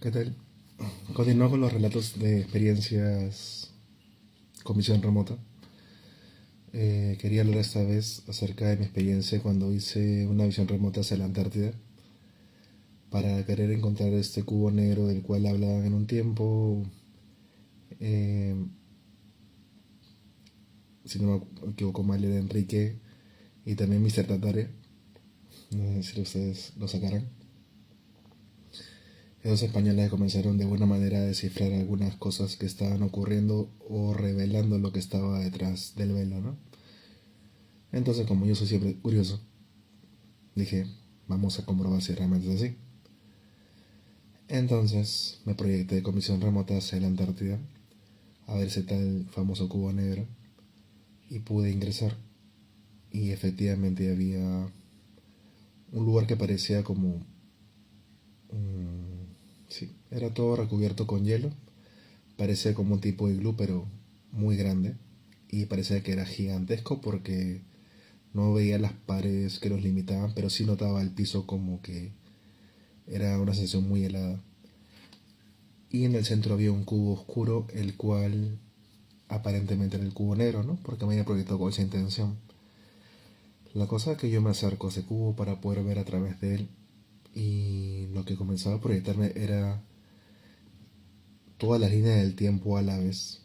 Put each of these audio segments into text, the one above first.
¿Qué tal? Continuando con los relatos de experiencias con visión remota. Quería hablar esta vez acerca de mi experiencia cuando hice una visión remota hacia la Antártida para querer encontrar este cubo negro del cual hablaban en un tiempo, eh, si no me equivoco mal, era Enrique y también Mr. Tatare. No sé si ustedes lo sacaran. Esos españoles comenzaron de buena manera a descifrar algunas cosas que estaban ocurriendo o revelando lo que estaba detrás del velo, ¿no? Entonces, como yo soy siempre curioso, dije, vamos a comprobar si realmente es así. Entonces me proyecté con misión remota hacia la Antártida a ver ese tal famoso cubo negro y pude ingresar. Y efectivamente había un lugar que parecía como... sí, era todo recubierto con hielo. Parecía como un tipo de iglú, pero muy grande. Y parecía que era gigantesco porque no veía las paredes que los limitaban, pero sí notaba el piso como que era una sensación muy helada. Y en el centro había un cubo oscuro, el cual aparentemente era el cubo negro, ¿no? Porque me había proyectado con esa intención. La cosa es que yo me acerco a ese cubo para poder ver a través de él y lo que comenzaba a proyectarme era todas las líneas del tiempo a la vez.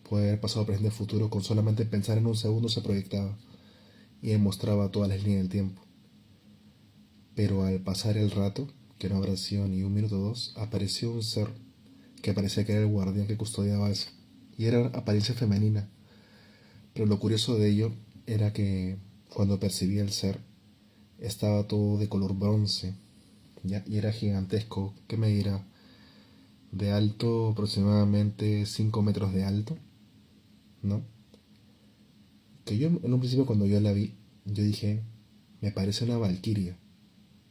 Puede haber pasado, presente, futuro, con solamente pensar en un segundo se proyectaba y me mostraba todas las líneas del tiempo. Pero al pasar el rato, que no habrá sido ni un minuto o dos, apareció un ser que parecía que era el guardián que custodiaba eso. Y era apariencia femenina. Pero lo curioso de ello era que cuando percibía el ser, estaba todo de color bronce, ¿ya? Y era gigantesco. ¿Qué me dirá? De alto, aproximadamente 5 metros de alto, ¿no? Que yo en un principio cuando yo la vi, yo dije, me parece una valquiria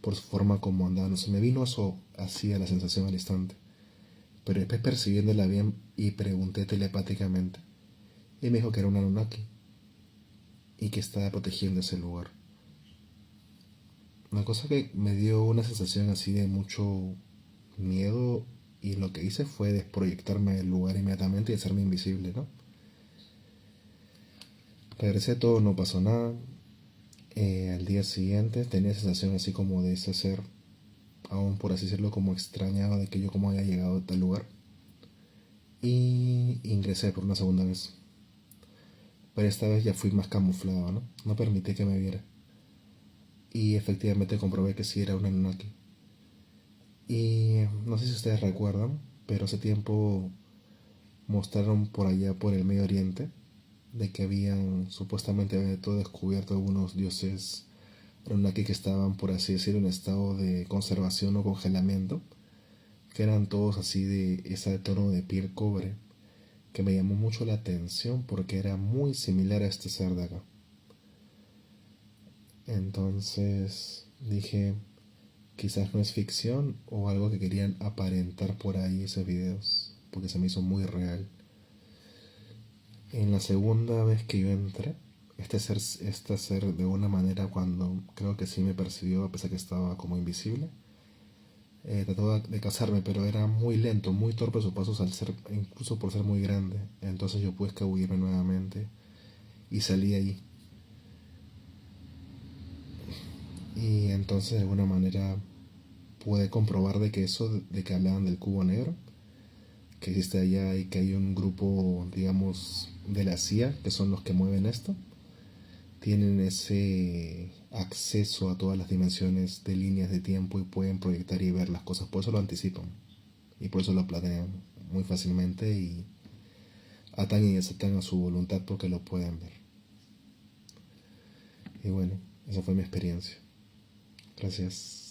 por su forma como andaba. No sé, me vino eso así a la sensación al instante. Pero después percibiéndola bien y pregunté telepáticamente. Y me dijo que era un Anunnaki y que estaba protegiendo ese lugar. Una cosa que me dio una sensación así de mucho miedo y lo que hice fue desproyectarme del lugar inmediatamente y hacerme invisible, ¿no? Regresé todo, no pasó nada. Al día siguiente tenía sensación así como de ese ser, aún por así decirlo, como extrañado de que yo como había llegado a tal lugar. Y ingresé por una segunda vez. Pero esta vez ya fui más camuflado, ¿no? No permití que me viera. Y efectivamente comprobé que sí era un Anunnaki. Y no sé si ustedes recuerdan, pero hace tiempo mostraron por allá por el Medio Oriente de que habían supuestamente todo descubierto algunos dioses Anunnaki que estaban, por así decirlo, en estado de conservación o congelamiento, que eran todos así de ese tono de piel cobre, que me llamó mucho la atención porque era muy similar a este ser de acá. Entonces dije, quizás no es ficción o algo que querían aparentar por ahí esos videos, porque se me hizo muy real. En la segunda vez que yo entré, este ser de una manera cuando creo que sí me percibió, a pesar que estaba como invisible, trató de cazarme, pero era muy lento, muy torpe sus pasos al ser, incluso por ser muy grande. Entonces yo pude escabullirme nuevamente y salí allí. Y entonces de alguna manera pude comprobar de que eso, de que hablaban del cubo negro, que existe allá y que hay un grupo, digamos, de la CIA, que son los que mueven esto, tienen ese acceso a todas las dimensiones de líneas de tiempo y pueden proyectar y ver las cosas. Por eso lo anticipan y por eso lo planean muy fácilmente y atan y desatan a su voluntad porque lo pueden ver. Y bueno, esa fue mi experiencia. Gracias.